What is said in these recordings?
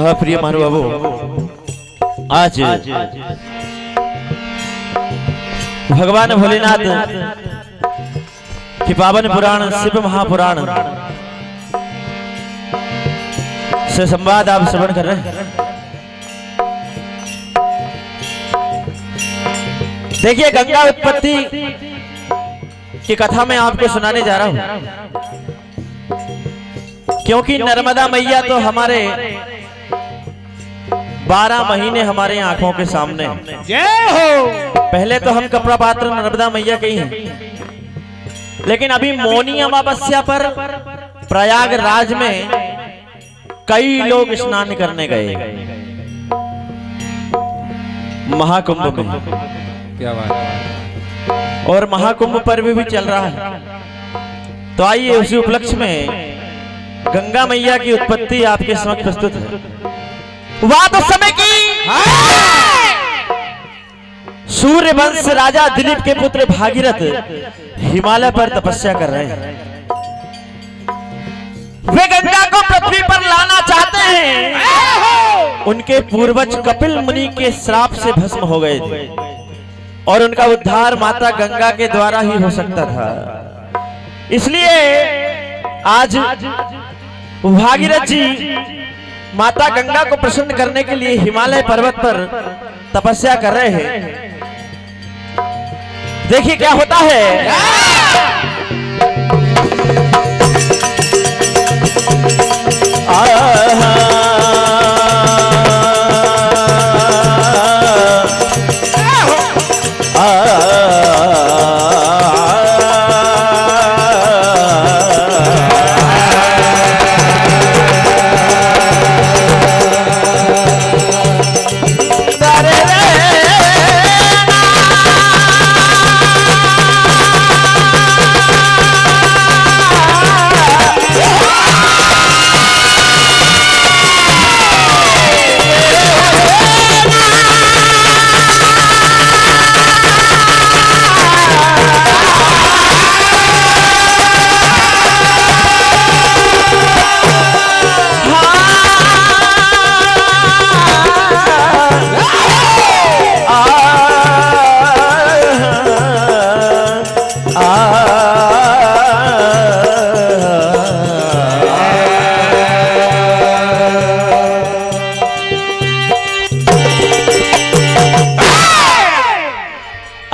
हाँ प्रिय महानुभावो, आज भगवान भोलेनाथ की पावन पुराण शिव महापुराण से संवाद आप श्रवण कर रहे हैं। देखिए, गंगा उत्पत्ति की कथा मैं आपको सुनाने जा रहा हूं, क्योंकि नर्मदा मैया तो हमारे 12 महीने हमारे आंखों के सामने। जय हो। पहले तो हम कपड़ा पात्र नर्मदा मैया के ही हैं, लेकिन अभी मौनी अमावस्या पर प्रयागराज में कई लोग स्नान करने गए महाकुंभ में। क्या बात है। और महाकुंभ पर्व भी चल रहा है, तो आइए उसी उपलक्ष्य में गंगा मैया की उत्पत्ति आपके समक्ष प्रस्तुत है। बात उस समय की सूर्य वंश राजा दिलीप के पुत्र भागीरथ हिमालय पर तपस्या कर रहे हैं। वे गंगा को पृथ्वी पर लाना चाहते हैं। उनके पूर्वज कपिल मुनि के श्राप से भस्म हो गए थे और उनका उद्धार माता गंगा के द्वारा ही हो सकता था। इसलिए आज भागीरथ जी माता गंगा को प्रसन्न करने के लिए हिमालय पर्वत पर तपस्या कर रहे हैं। देखिए क्या होता है।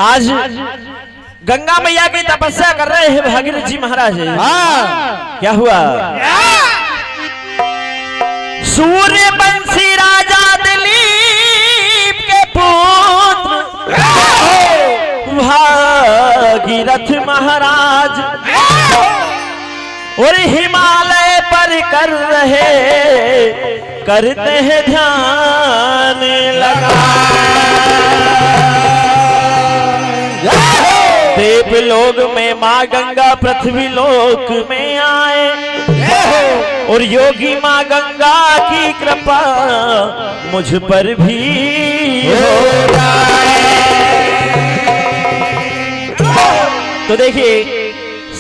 आज गंगा मैया की तपस्या कर रहे हैं भागीरथ जी महाराज। क्या हुआ। सूर्य वंशी राजा दिलीप के पुत्र भागीरथ महाराज और हिमालय पर करते हैं ध्यान लगा। देव लोक में माँ गंगा पृथ्वी लोक में आए और योगी माँ गंगा की कृपा मुझ पर भी हो जाए। तो देखिए,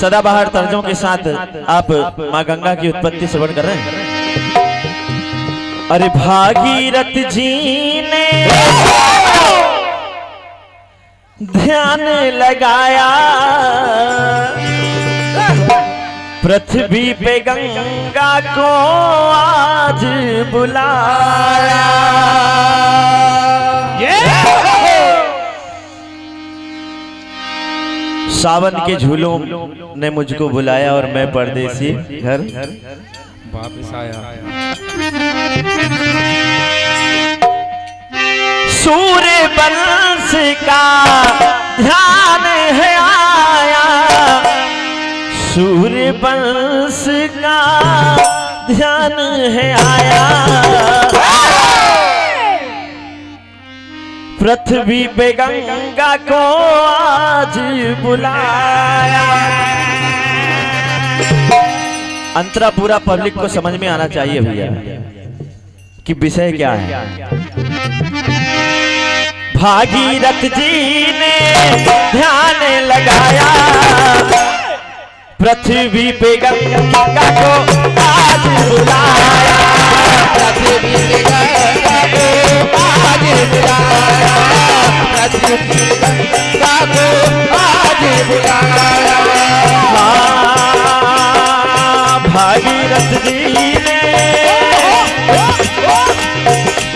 सदाबहार तर्जों के साथ आप माँ गंगा की उत्पत्ति श्रवण कर रहे हैं। अरे भागीरथ जी ने ध्यान लगाया, पृथ्वी पे गंगा को आज बुलाया। सावन के झूलों ने मुझको बुलाया और मैं परदेसी घर वापस आया। सूर्य वंश का ध्यान है आया, सूर्य वंश का ध्यान है आया, पृथ्वी पे गंगा को आज बुलाया। अंतरा पूरा पब्लिक को समझ में आना चाहिए भैया कि विषय क्या है। भागीरथ जी ने ध्यान लगाया, पृथ्वी पे गंगा को आज बुलाया। पृथ्वी पे गंगा को आज बुलाया, पृथ्वी पे गंगा को आज बुलाया।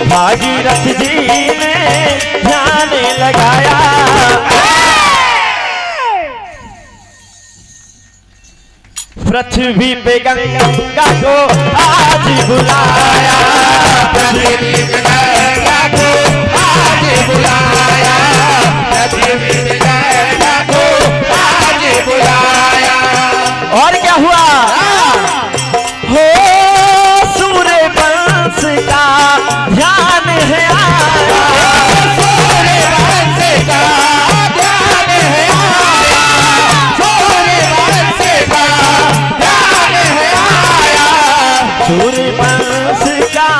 भागीरथ जी ने ध्यान लगाया, पृथ्वी पे गंगा को आज बुलाया, पृथ्वी पे गंगा को आज बुलाया, पृथ्वी पे गंगा को आज बुलाया। और क्या हुआ? हो सूर्य वंश का ध्यान है आया, सूर्य वंश का ध्यान है आया, सूर्य वंश का ध्यान है आया, सूर्य वंश का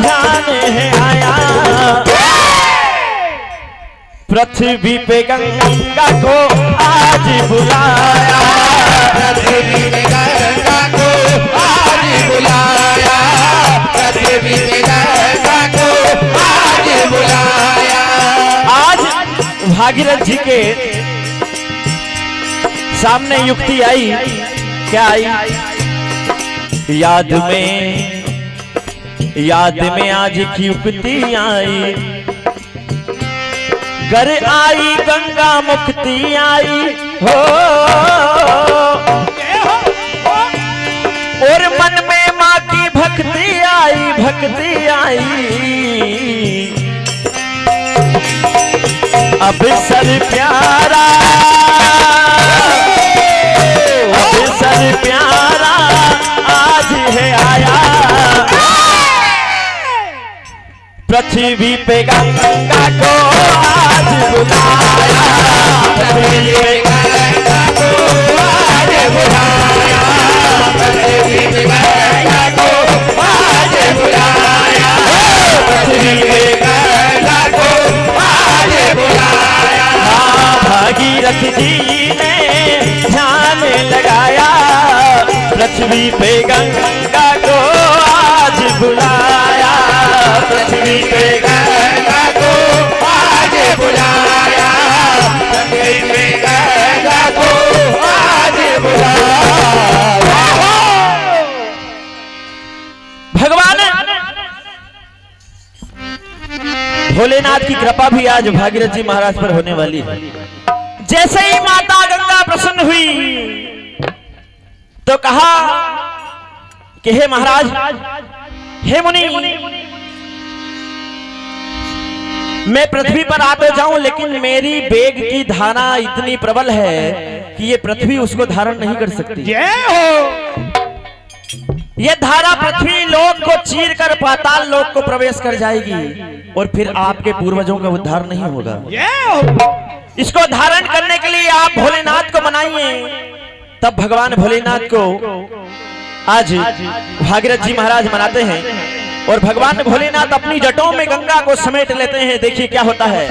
ध्यान है आया। पृथ्वी पे गंगा को आज बुलाया, पृथ्वी पे गंगा को आज बुलाया, पृथ्वी पे गंगा को आज बुलाया। आज भागीरथ जी के सामने युक्ति आई, क्या आई? याद में आज की युक्ति आई, घर आई गंगा मुक्ति आई हो, और मन में माँ की भक्ति आई, भक्ति आई। अब सर प्यारा, अब सर प्यारा आज है आया, पृथ्वी पे गंगा को आज बुलाया, पृथ्वी पे गंगा को आज बुलाया, पृथ्वी पे गंगा को आज बुलाया, पृथ्वी पे गंगा को आज बुलाया। भागीरथ जी ने ध्यान लगाया, पृथ्वी पे गंगा को आज बुलाया, पृथ्वी पे गंगा को आज बुलाया, पृथ्वी पे गंगा को आज बुलाया। भगवान भोलेनाथ की कृपा भी आज भागीरथ जी महाराज पर होने वाली है। जैसे ही माता गंगा प्रसन्न हुई तो कहा कि हे महाराज, हे मुनि, मैं पृथ्वी पर आ तो जाऊं, लेकिन मेरी वेग की धारा इतनी प्रबल है कि ये पृथ्वी उसको धारण नहीं कर सकती। ये धारा पृथ्वी लोक को चीर कर पाताल लोक को प्रवेश कर जाएगी और फिर आपके पूर्वजों का उद्धार नहीं होगा। इसको धारण करने के लिए आप भोलेनाथ को मनाइए। तब भगवान भोलेनाथ को आज भागीरथ जी महाराज मनाते हैं और भगवान भोलेनाथ अपनी जटों में गंगा को समेट लेते हैं। देखिए क्या होता है।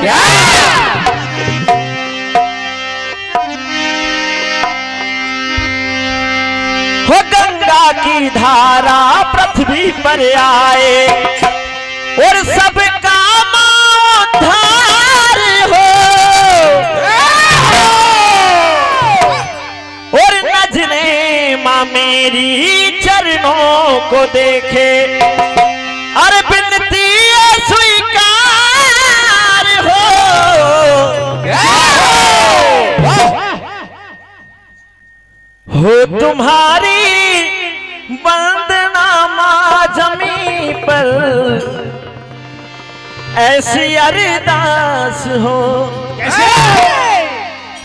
हो गंगा की धारा पृथ्वी पर आए और सबका उद्धार हो, और नजरे माँ मेरी चरणों को देखे, अरे बिनती स्वीकार हो। हो तुम्हारी वंदना माँ जमी पर, ऐसी अरदास हो।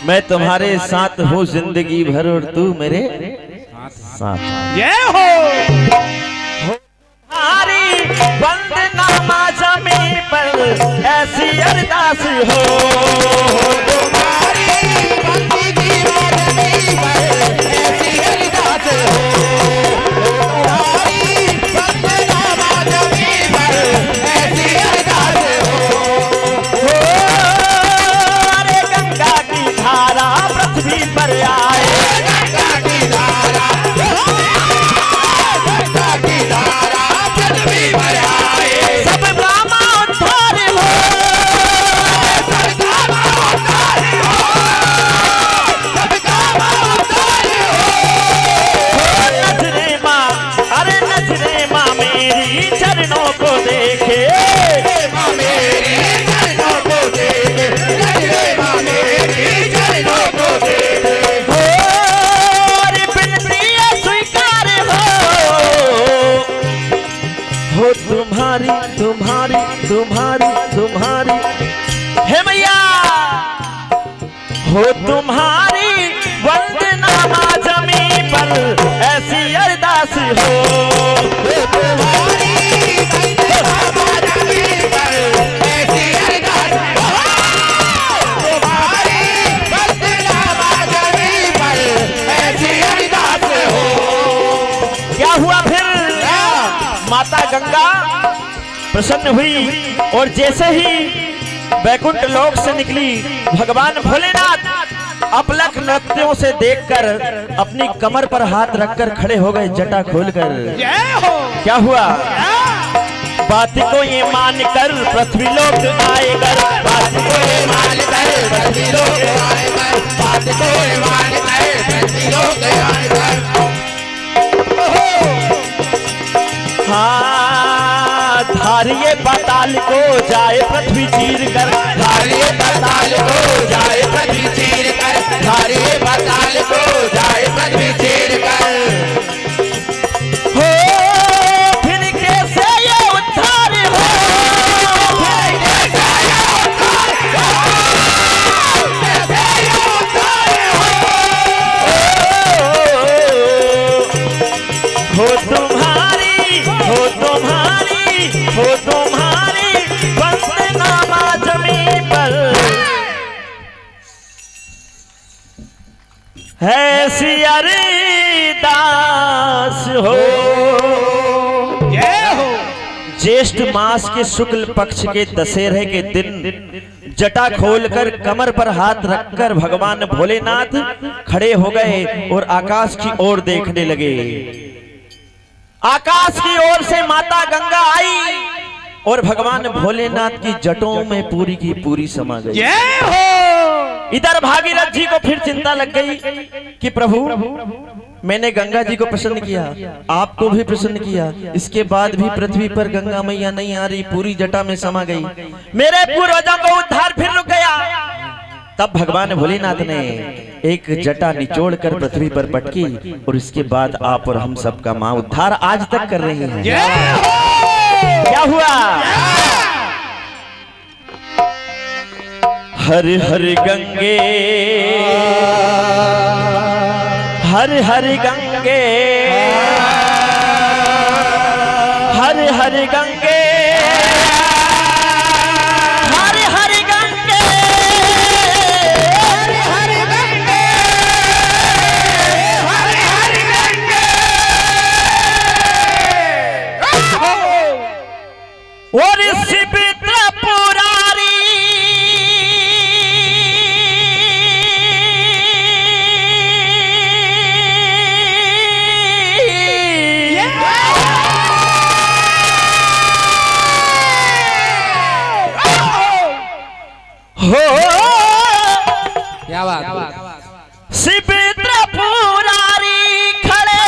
मैं तुम्हारे साथ हूँ जिंदगी भर और तू मेरे साथ। जय हो। तुम्हारी वंदना माँ जमी पर, ऐसी अरदास हो। तुम्हारी बंदगी माँ जमी पर, ऐसी अरदास हो। तुम्हारी वंदना माँ जमी पर, ऐसी अरदास हो। अरे गंगा की धारा पृथ्वी पर आए, गंगा की धारा, गंगा की धारा पृथ्वी पर तुम्हारी तुम्हारी हे मैया हो तुम्हारी वंदना माँ जमी पर ऐसी अरदास हो तुम्हारी वंदना माँ जमी पर ऐसी अरदास हो तुम्हारी वंदना माँ जमी पर ऐसी अरदास हो। क्या हुआ फिर माता गंगा प्रसन्न हुई और जैसे ही वैकुंठ लोक से निकली भगवान भोलेनाथ अपलक नृत्यों से देखकर अपनी कमर पर हाथ रखकर खड़े हो गए जटा खोलकर। क्या हुआ बात को ये मानकर पृथ्वी लोक आएकर बात को ये मानकर पृथ्वी लोक आएकर बात को ये मानकर पृथ्वी लोक आएकर हाँ धारिये पाताल को जाए पृथ्वी चीर कर धारिये पाताल को जाए पृथ्वी चीर कर धारिये पाताल को जाए पृथ्वी चीर कर हो फिर कैसे ये उद्धार हो फिर कैसे ये उद्धार हो कैसे ये उद्धार हो तुम्हारी हो तुम्हारी हो तुम्हारी वंदना माँ जमी पर ऐसी अरदास हो। ज्येष्ठ मास के शुक्ल पक्ष के दशहरे के दिन जटा खोलकर कमर पर हाथ रखकर भगवान भोलेनाथ खड़े हो गए और आकाश की ओर देखने लगे। आकाश की ओर से माता गंगा आई और भगवान भोलेनाथ की जटों में पूरी की पूरी समा गई। इधर भागीरथ जी को फिर चिंता लग गई कि प्रभु मैंने गंगा जी को प्रसन्न किया, आपको भी प्रसन्न किया, इसके बाद भी पृथ्वी पर गंगा मैया नहीं आ रही, पूरी जटा में समा गई, मेरे पूर्वजों को उद्धार फिर रुक गया। तब भगवान भोलेनाथ ने एक जटा निचोड़ कर पृथ्वी पर पटकी और इसके बाद आप और हम सबका मां उद्धार आज तक कर रही हैं। क्या हुआ हर हर गंगे हर हर गंगे हर हर गंगे हर हर गंगे हर हर गंगे हर हर गंगे और शिवित्र पुरारी हो क्या बात शिवित्र पुरारी खड़े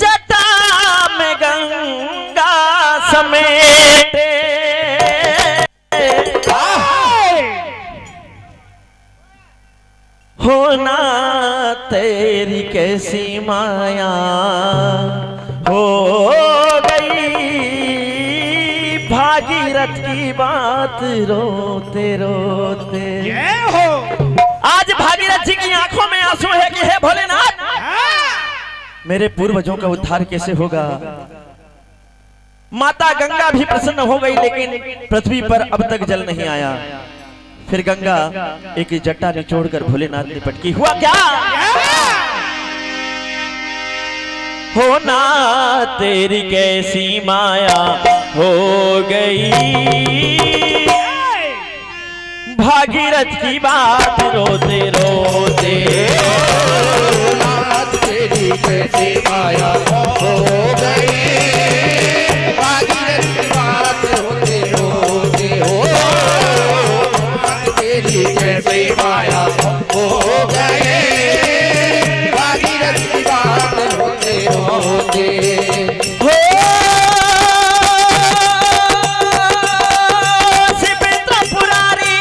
जटा में गंगा समेटे होना तेरी कैसी माया हो गई भागीरथ की बात रोते रोते। आज भागीरथ जी की आंखों में आंसू है कि हे भोलेनाथ मेरे पूर्वजों का उद्धार कैसे होगा। माता गंगा भी प्रसन्न हो गई लेकिन पृथ्वी पर अब तक जल नहीं आया। फिर गंगा एक जटा निचोड़कर भोलेनाथ ने पटकी। हुआ क्या होना तेरी कैसी माया हो गई भागीरथ की बात रोते रोते। तेरी कैसी माया हो गई भागीरथ की बात होते रोते हो तेरी कैसी माया हो गई भागीरथ की बात होते रोते हो शिवित्र पुरारी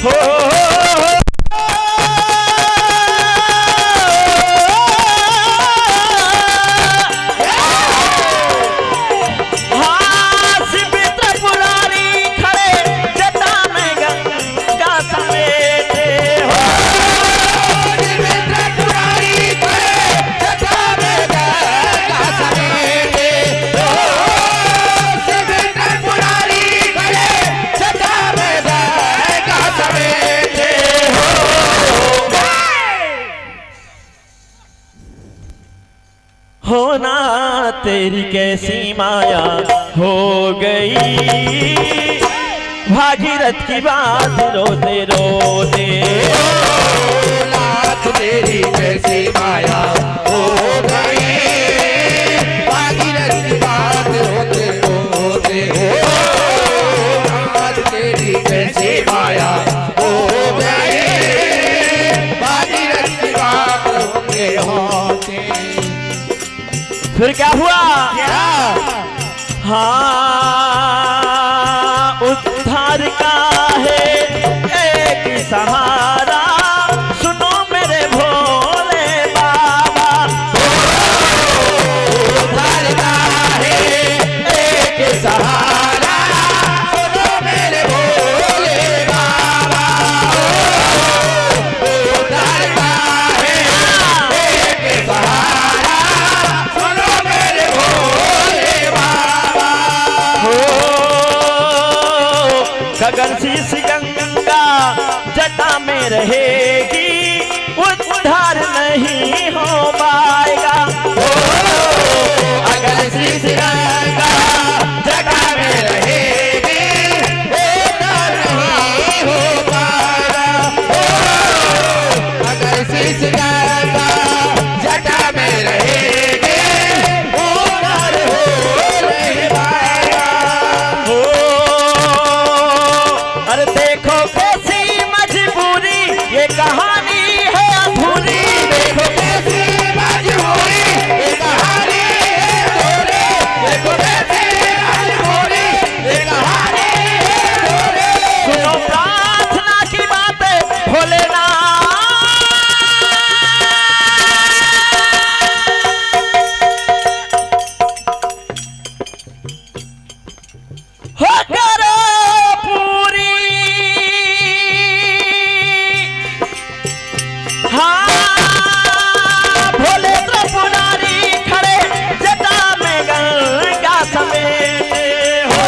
हो होना तेरी कैसी माया हो गई, भागीरथ की बात रोते रोते। नाथ तेरी कैसी माया हो गई, भागीरथ की बात रोते रोते हो। नाथ तेरी कैसी माया हो गई, भागीरथ की बात रोते रोते। फिर क्या हुआ? हाँ, उद्धार का है एक सहारा, सुनो मेरे भोले बाबा। उद्धार का है एक सहारा, सुनो मेरे भोले बाबा। उद्धार का है एक सहारा, सुनो मेरे भोले बाबा। गगन शीश गंगा जटा में रहेगी, उद्धार नहीं हो पाएगा। अगर शीश गंगा जटा में रहेगी, उद्धार नहीं हो पाएगा। अगर शीश गंगा जटा में रहेगी, उद्धार हो नहीं पाएगा। अरे देखो कैसी मजबूरी, ये कहानी है अधूरी। देखो कैसी मजबूरी, ये कहानी है अधूरी। देखो कैसी मजबूरी, ये कहानी है अधूरी। सुनो प्रार्थना की बातें भोलेनाथ, हो करो पूरी। हाँ, भोले त्रिपुरारी खड़े जटा में गंगा समेटे हो।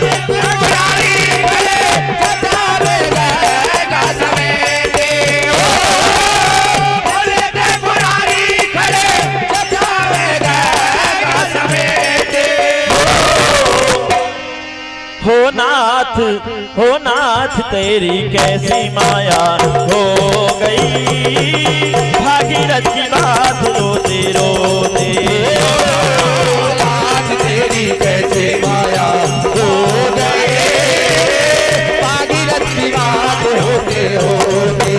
त्रिपुरारी खड़े जटा में गंगा समेटे हो। भोले त्रिपुरारी खड़े जटा में गंगा समेटे हो नाथ तेरी कैसी माया हो गई, भागीरथ की बात रोते रोते। नाथ तेरी कैसे माया हो गई, भागीरथ की बात होते होते।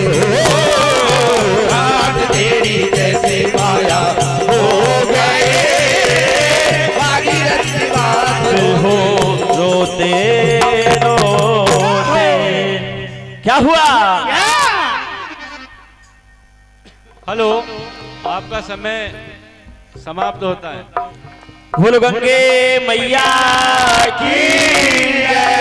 नाथ तेरी कैसे माया हो गई, भागीरथ की बात हो रोते रोते। क्या हुआ? हेलो, आपका समय समाप्त होता है। बोलो गंगे मैया की जय।